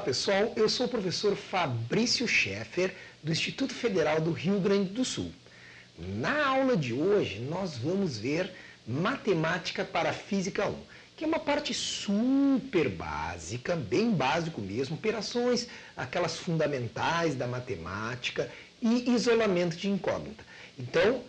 pessoal, eu sou o professor Fabrício Scheffer, do Instituto Federal do Rio Grande do Sul. Na aula de hoje, nós vamos ver Matemática para Física 1, que é uma parte super básica, bem básico mesmo, operações, aquelas fundamentais da matemática e isolamento de incógnita. Então,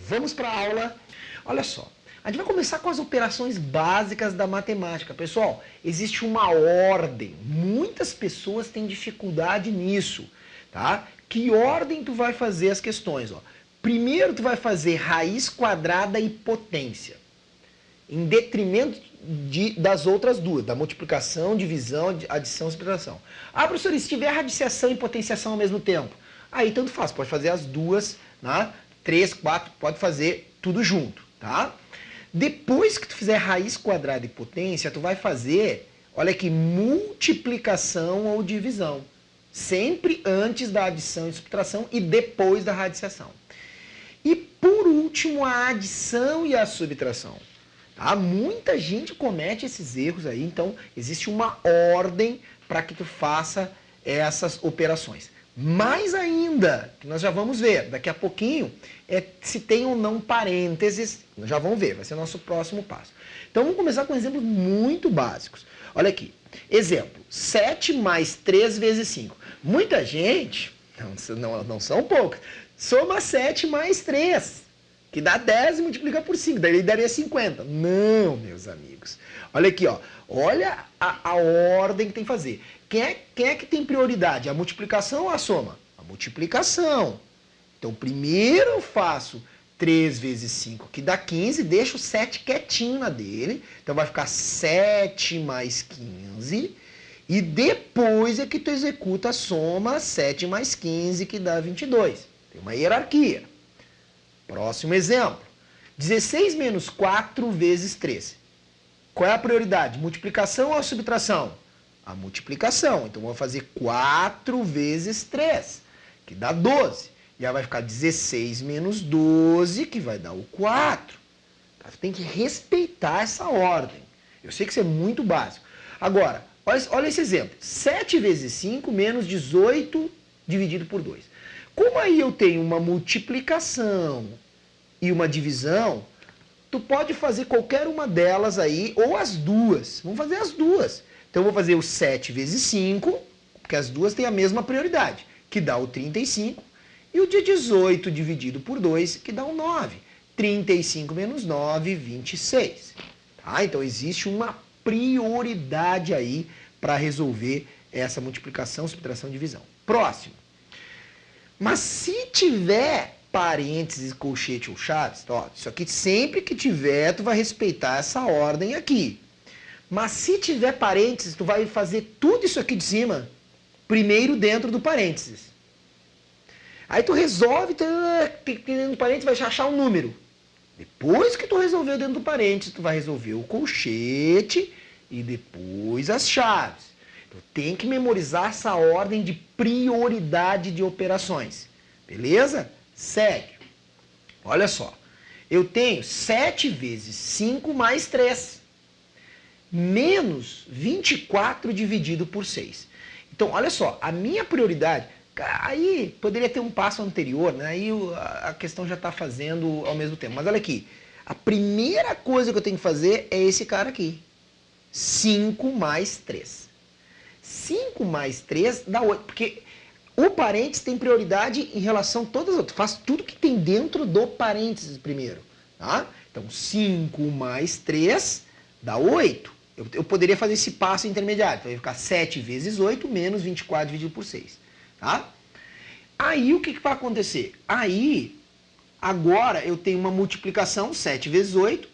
vamos para a aula. Olha só. A gente vai começar com as operações básicas da matemática. Pessoal, existe uma ordem. Muitas pessoas têm dificuldade nisso, tá? Que ordem tu vai fazer as questões? Ó? Primeiro tu vai fazer raiz quadrada e potência, em detrimento das outras duas, da multiplicação, divisão, adição e subtração. Ah, professor, e se tiver radiciação e potenciação ao mesmo tempo? Aí tanto faz, pode fazer as duas, né? 3, 4, pode fazer tudo junto, tá? Depois que tu fizer raiz quadrada e potência, tu vai fazer, olha aqui, multiplicação ou divisão. Sempre antes da adição e subtração e depois da radiciação. E por último, a adição e a subtração. Tá? Muita gente comete esses erros aí, então existe uma ordem para que tu faça essas operações. Mais ainda, que nós já vamos ver daqui a pouquinho, é se tem ou não parênteses, nós já vamos ver, vai ser o nosso próximo passo. Então vamos começar com exemplos muito básicos. Olha aqui, exemplo, 7 mais 3 vezes 5. Muita gente, não são poucas, soma 7 mais 3, que dá 10 e multiplica por 5, daí daria 50. Não, meus amigos. Olha aqui, ó. Olha a ordem que tem que fazer. Quem é que tem prioridade? A multiplicação ou a soma? A multiplicação. Então, primeiro eu faço 3 vezes 5, que dá 15, deixo o 7 quietinho na dele. Então, vai ficar 7 mais 15. E depois é que tu executa a soma 7 mais 15, que dá 22. Tem uma hierarquia. Próximo exemplo. 16 menos 4 vezes 13. Qual é a prioridade? Multiplicação ou subtração? A multiplicação. Então, vou fazer 4 vezes 3, que dá 12. E aí vai ficar 16 menos 12, que vai dar o 4. Tá? Tem que respeitar essa ordem. Eu sei que isso é muito básico. Agora, olha esse exemplo. 7 vezes 5 menos 18 dividido por 2. Como aí eu tenho uma multiplicação e uma divisão, tu pode fazer qualquer uma delas aí, ou as duas. Vamos fazer as duas. Então, eu vou fazer o 7 vezes 5, porque as duas têm a mesma prioridade, que dá o 35, e o de 18 dividido por 2, que dá o 9. 35 menos 9, 26. Tá? Então, existe uma prioridade aí para resolver essa multiplicação, subtração e divisão. Próximo. Mas se tiver parênteses, colchete ou chaves, ó, isso aqui sempre que tiver, tu vai respeitar essa ordem aqui. Mas se tiver parênteses, tu vai fazer tudo isso aqui de cima primeiro dentro do parênteses. Aí tu resolve, dentro do parênteses vai achar um número. Depois que tu resolveu dentro do parênteses, tu vai resolver o colchete e depois as chaves. Então tem que memorizar essa ordem de prioridade de operações. Beleza? Segue. Olha só. Eu tenho 7 vezes 5 mais 3. Menos 24 dividido por 6. Então, olha só. A minha prioridade... Aí poderia ter um passo anterior, né? Aí a questão já está fazendo ao mesmo tempo. Mas olha aqui. A primeira coisa que eu tenho que fazer é esse cara aqui. 5 mais 3. 5 mais 3 dá 8. Porque... o parênteses tem prioridade em relação a todas as outras. Faz tudo que tem dentro do parênteses primeiro. Tá? Então, 5 mais 3 dá 8. Eu poderia fazer esse passo intermediário. Então, vai ficar 7 vezes 8 menos 24 dividido por 6. Tá? Aí, o que vai acontecer? Aí, agora, eu tenho uma multiplicação, 7 vezes 8,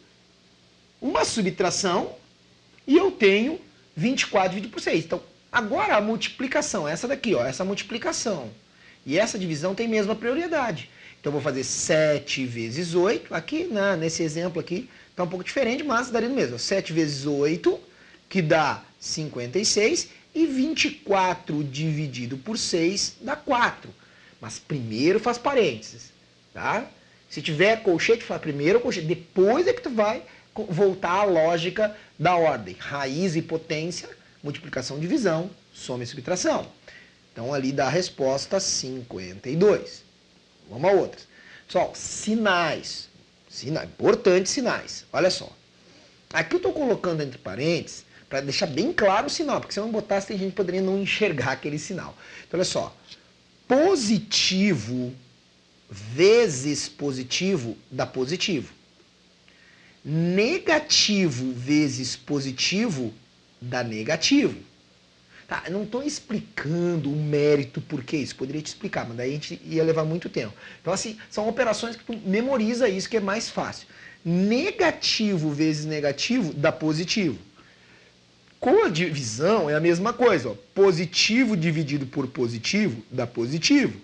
uma subtração, e eu tenho 24 dividido por 6. Então, agora a multiplicação, essa daqui, ó, essa multiplicação e essa divisão tem a mesma prioridade. Então, eu vou fazer 7 vezes 8, aqui, né, nesse exemplo aqui, está um pouco diferente, mas daria no mesmo. 7 vezes 8, que dá 56, e 24 dividido por 6 dá 4. Mas primeiro faz parênteses, tá? Se tiver colchete, faz primeiro o colchete, depois é que tu vai voltar à lógica da ordem. Raiz e potência, multiplicação, divisão, Soma e subtração. Então, ali dá a resposta 52. Vamos a outras. Pessoal, sinais. Importante sinais. Olha só. Aqui eu estou colocando entre parênteses para deixar bem claro o sinal, porque se eu não botasse, a gente poderia não enxergar aquele sinal. Então, olha só. Positivo vezes positivo dá positivo. Negativo vezes positivo dá negativo. Tá, eu não estou explicando o mérito por que isso, poderia te explicar, mas daí a gente ia levar muito tempo. Então, assim, são operações que tu memoriza isso, que é mais fácil. Negativo vezes negativo dá positivo. Com a divisão é a mesma coisa. Ó. Positivo dividido por positivo dá positivo.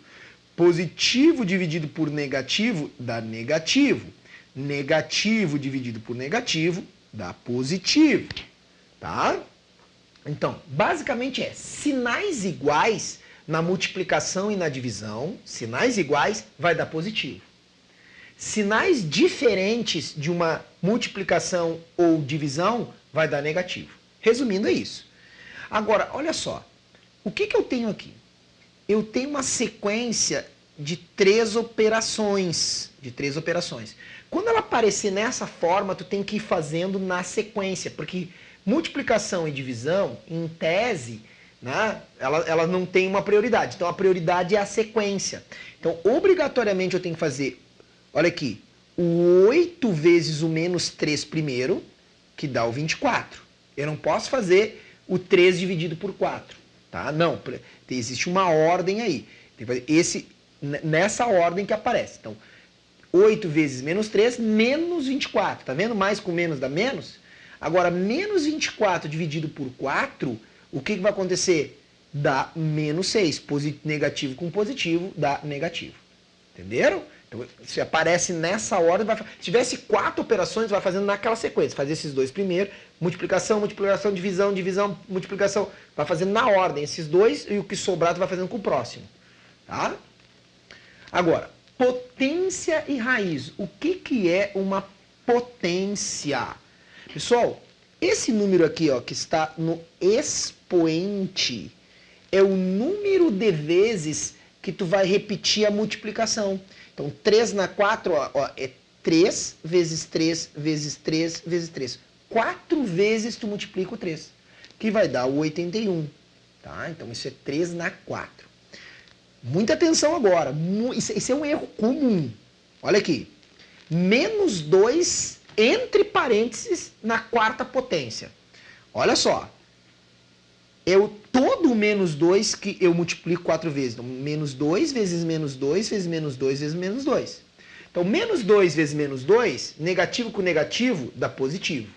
Positivo dividido por negativo dá negativo. Negativo dividido por negativo dá positivo. Tá? Então, basicamente é sinais iguais na multiplicação e na divisão, sinais iguais vai dar positivo. Sinais diferentes de uma multiplicação ou divisão vai dar negativo. Resumindo, é isso. Agora, olha só. O que eu tenho aqui? Eu tenho uma sequência de três operações. Quando ela aparecer nessa forma, tu tem que ir fazendo na sequência, porque multiplicação e divisão, em tese, né, ela não tem uma prioridade. Então, a prioridade é a sequência. Então, obrigatoriamente, eu tenho que fazer, olha aqui, o 8 vezes o menos 3 primeiro, que dá o 24. Eu não posso fazer o 3 dividido por 4. Tá? Não, existe uma ordem aí. Tem que fazer nessa ordem que aparece. Então, 8 vezes menos 3, menos 24. Tá vendo? Mais com menos dá menos. Agora, menos 24 dividido por 4, o que vai acontecer? Dá menos 6. Negativo com positivo dá negativo. Entenderam? Então, se aparece nessa ordem, se tivesse 4 operações, vai fazendo naquela sequência. Fazer esses dois primeiro, multiplicação, multiplicação, divisão, divisão, multiplicação. Vai fazendo na ordem esses dois e o que sobrar tu vai fazendo com o próximo. Tá? Agora, potência e raiz. O que é uma potência? Pessoal, esse número aqui, ó, que está no expoente, é o número de vezes que tu vai repetir a multiplicação. Então, 3 na 4 ó, é 3 vezes 3 vezes 3 vezes 3. 4 vezes tu multiplica o 3, que vai dar o 81. Tá? Então, isso é 3 na 4. Muita atenção agora. Isso é um erro comum. Olha aqui. Menos 2 entre parênteses na quarta potência. Olha só. É todo o menos 2 que eu multiplico 4 vezes. Então, menos 2 vezes menos 2 vezes menos 2 vezes menos 2. Então, menos 2 vezes menos 2, negativo com negativo, dá positivo.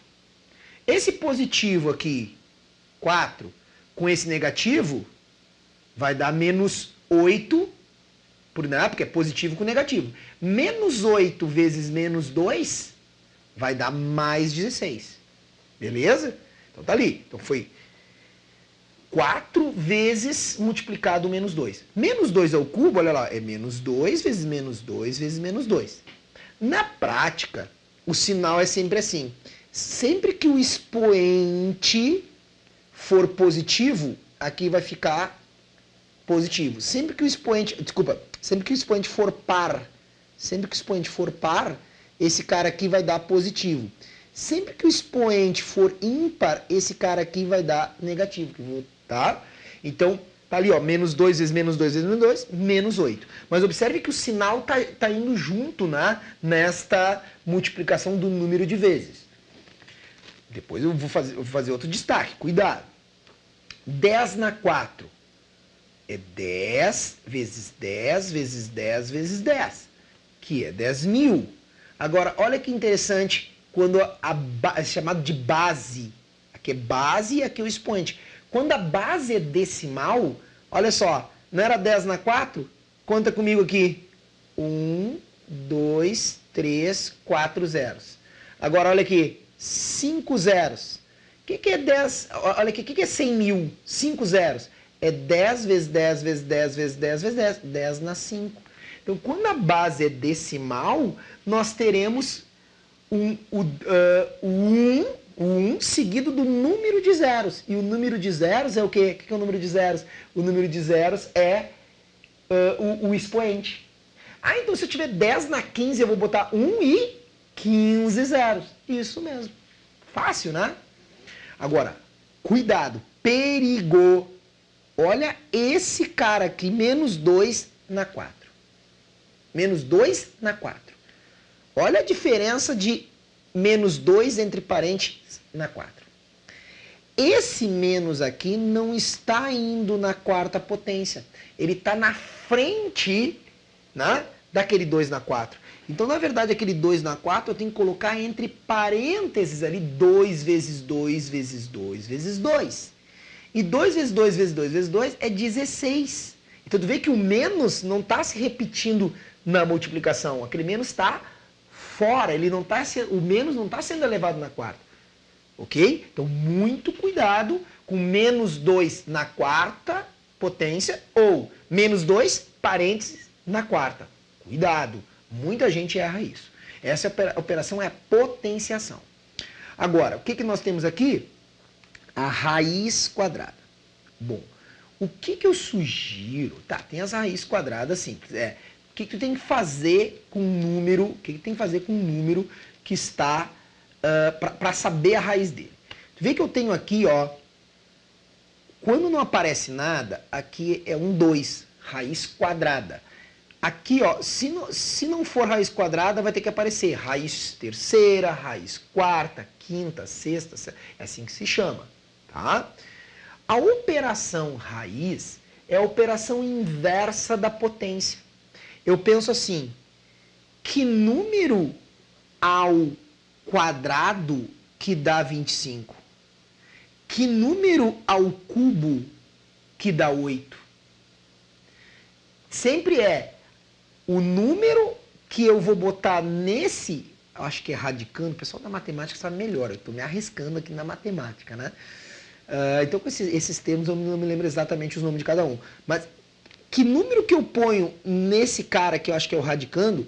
Esse positivo aqui, 4, com esse negativo, vai dar menos 8, porque é positivo com negativo. Menos 8 vezes menos 2 vai dar mais 16. Beleza? Então tá ali. Então foi 4 vezes multiplicado menos 2. Menos 2 ao cubo, olha lá, é menos 2 vezes menos 2 vezes menos 2. Na prática, o sinal é sempre assim. Sempre que o expoente for positivo, aqui vai ficar positivo. Sempre que o expoente for par, esse cara aqui vai dar positivo. Sempre que o expoente for ímpar, esse cara aqui vai dar negativo, tá? Então, tá ali, ó, menos 2 vezes menos 2 vezes menos 2, menos 8. Mas observe que o sinal tá indo junto, né, nesta multiplicação do número de vezes. Depois eu vou fazer outro destaque, cuidado. 10 na 4 é 10 vezes 10 vezes 10 vezes 10, que é 10.000. Agora, olha que interessante, quando é chamado de base. Aqui é base e aqui é o expoente. Quando a base é decimal, olha só, não era 10 na 4? Conta comigo aqui. 1, 2, 3, 4 zeros. Agora, olha aqui, 5 zeros. O que é 10? Olha aqui, o que é 100.000? 5 zeros. É 10 vezes 10 vezes 10 vezes 10 vezes 10. 10 na 5. Então, quando a base é decimal, nós teremos o 1 O 1 seguido do número de zeros. E o número de zeros é o quê? O que é o número de zeros? O número de zeros é o expoente. Ah, então se eu tiver 10 na 15, eu vou botar 1 e 15 zeros. Isso mesmo. Fácil, né? Agora, cuidado, perigo. Olha esse cara aqui, menos 2 na 4. Menos 2 na 4. Olha a diferença de menos 2 entre parênteses na 4. Esse menos aqui não está indo na quarta potência. Ele está na frente, né, daquele 2 na 4. Então, na verdade, aquele 2 na 4 eu tenho que colocar entre parênteses ali 2 vezes 2 vezes 2 vezes 2. E 2 vezes 2 vezes 2 vezes 2 é 16. Então, tu vê que o menos não está se repetindo na multiplicação. Aquele menos está fora. O menos não está sendo elevado na quarta. Ok? Então, muito cuidado com menos 2 na quarta potência ou menos 2 parênteses na quarta. Cuidado. Muita gente erra isso. Essa operação é a potenciação. Agora, o que nós temos aqui? A raiz quadrada. Bom, o que eu sugiro? Tá, tem as raízes quadradas simples. O que tu tem que fazer com um número? O que tem que fazer com um número que está para saber a raiz dele? Tu vê que eu tenho aqui, ó, quando não aparece nada, aqui é um 2, raiz quadrada. Aqui, ó, se não for raiz quadrada, vai ter que aparecer raiz terceira, raiz quarta, quinta, sexta, é assim que se chama, tá? A operação raiz é a operação inversa da potência. Eu penso assim, que número ao quadrado que dá 25? Que número ao cubo que dá 8? Sempre é o número que eu vou botar nesse, eu acho que é radicando, o pessoal da matemática sabe melhor, eu estou me arriscando aqui na matemática, né? Então com esses termos eu não me lembro exatamente os nomes de cada um. Mas que número que eu ponho nesse cara que eu acho que é o radicando,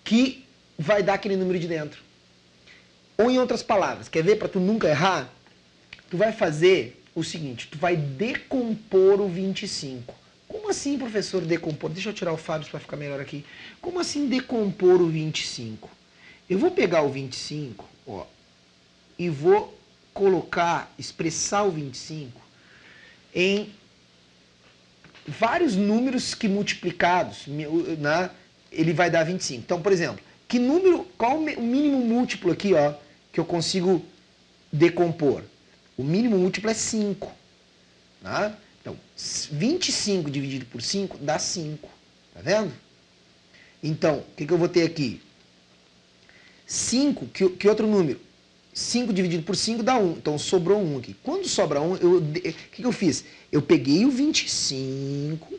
que vai dar aquele número de dentro? Ou em outras palavras, quer ver para tu nunca errar? Tu vai fazer o seguinte, tu vai decompor o 25. Como assim, professor, decompor? Deixa eu tirar o Fábio para ficar melhor aqui. Como assim decompor o 25? Eu vou pegar o 25, ó, e vou expressar o 25 em vários números que multiplicados, né, ele vai dar 25. Então, por exemplo, qual o mínimo múltiplo aqui, ó, que eu consigo decompor? O mínimo múltiplo é 5. Né? Então, 25 dividido por 5 dá 5. Tá vendo? Então, o que eu vou ter aqui? 5, que outro número? 5 dividido por 5 dá 1. Então, sobrou 1 aqui. Quando sobra 1, o que eu fiz? Eu peguei o 25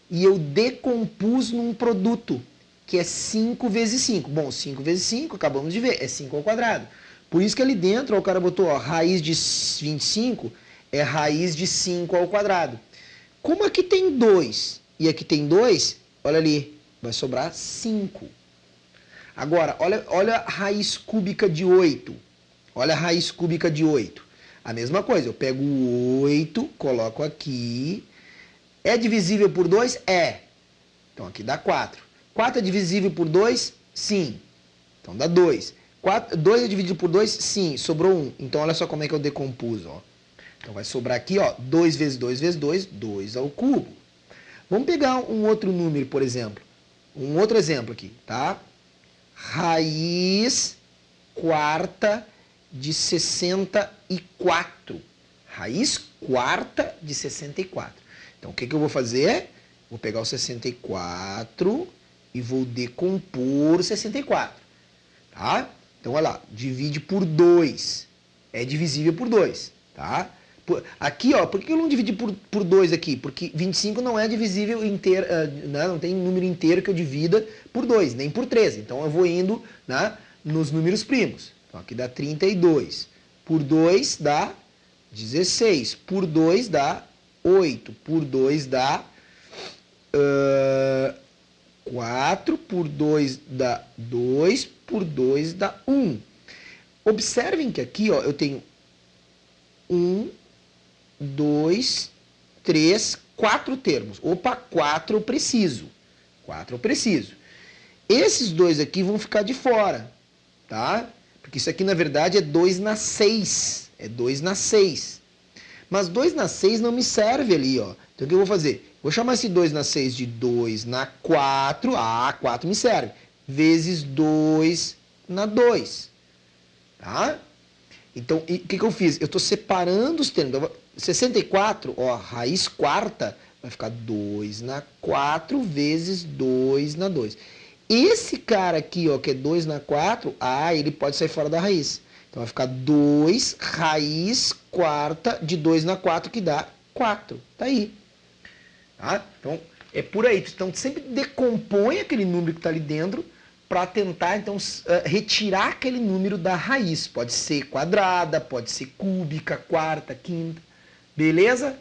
e eu decompus num produto, que é 5 vezes 5. Bom, 5 vezes 5, acabamos de ver, é 5 ao quadrado. Por isso que ali dentro, ó, o cara botou, ó, raiz de 25 é raiz de 5 ao quadrado. Como aqui tem 2 e aqui tem 2, olha ali, vai sobrar 5. Agora, olha a raiz cúbica de 8. Olha a raiz cúbica de 8. A mesma coisa, eu pego o 8, coloco aqui. É divisível por 2? É. Então aqui dá 4. 4 é divisível por 2? Sim. Então dá 2. 2 é dividido por 2? Sim. Sobrou 1. Então olha só como é que eu decompus, ó. Então vai sobrar aqui, ó, 2 vezes 2 vezes 2, 2 ao cubo. Vamos pegar um outro número, por exemplo. Um outro exemplo aqui, tá? Raiz quarta de 64. Raiz quarta de 64. Então, o que eu vou fazer? Vou pegar o 64 e vou decompor o 64. Tá? Então, olha lá, divide por 2. É divisível por 2, tá? Aqui, ó, por que eu não dividi por 2 aqui? Porque 25 não é divisível inteiro, né? Não tem número inteiro que eu divida por 2, nem por 13. Então, eu vou indo, né, nos números primos. Então, aqui dá 32. Por 2 dá 16. Por 2 dá 8. Por 2 dá 4. Por 2 dá 2. Por 2 dá 1. Observem que aqui, ó, eu tenho 1, 2, 3, 4 termos. Opa, 4 eu preciso. 4 eu preciso. Esses dois aqui vão ficar de fora, tá? Porque isso aqui, na verdade, é 2 na 6. É 2 na 6. Mas 2 na 6 não me serve ali, ó. Então, o que eu vou fazer? Vou chamar esse 2 na 6 de 2 na 4. Ah, 4 me serve. Vezes 2 na 2. Tá? Então, o que eu fiz? Eu estou separando os termos. Então, 64, ó, raiz quarta, vai ficar 2 na 4 vezes 2 na 2. Esse cara aqui, ó, que é 2 na 4, ele pode sair fora da raiz. Então vai ficar 2 raiz quarta de 2 na 4, que dá 4. Tá aí. Tá? Então, é por aí. Então, sempre decompõe aquele número que está ali dentro para tentar, então, retirar aquele número da raiz. Pode ser quadrada, pode ser cúbica, quarta, quinta. Beleza?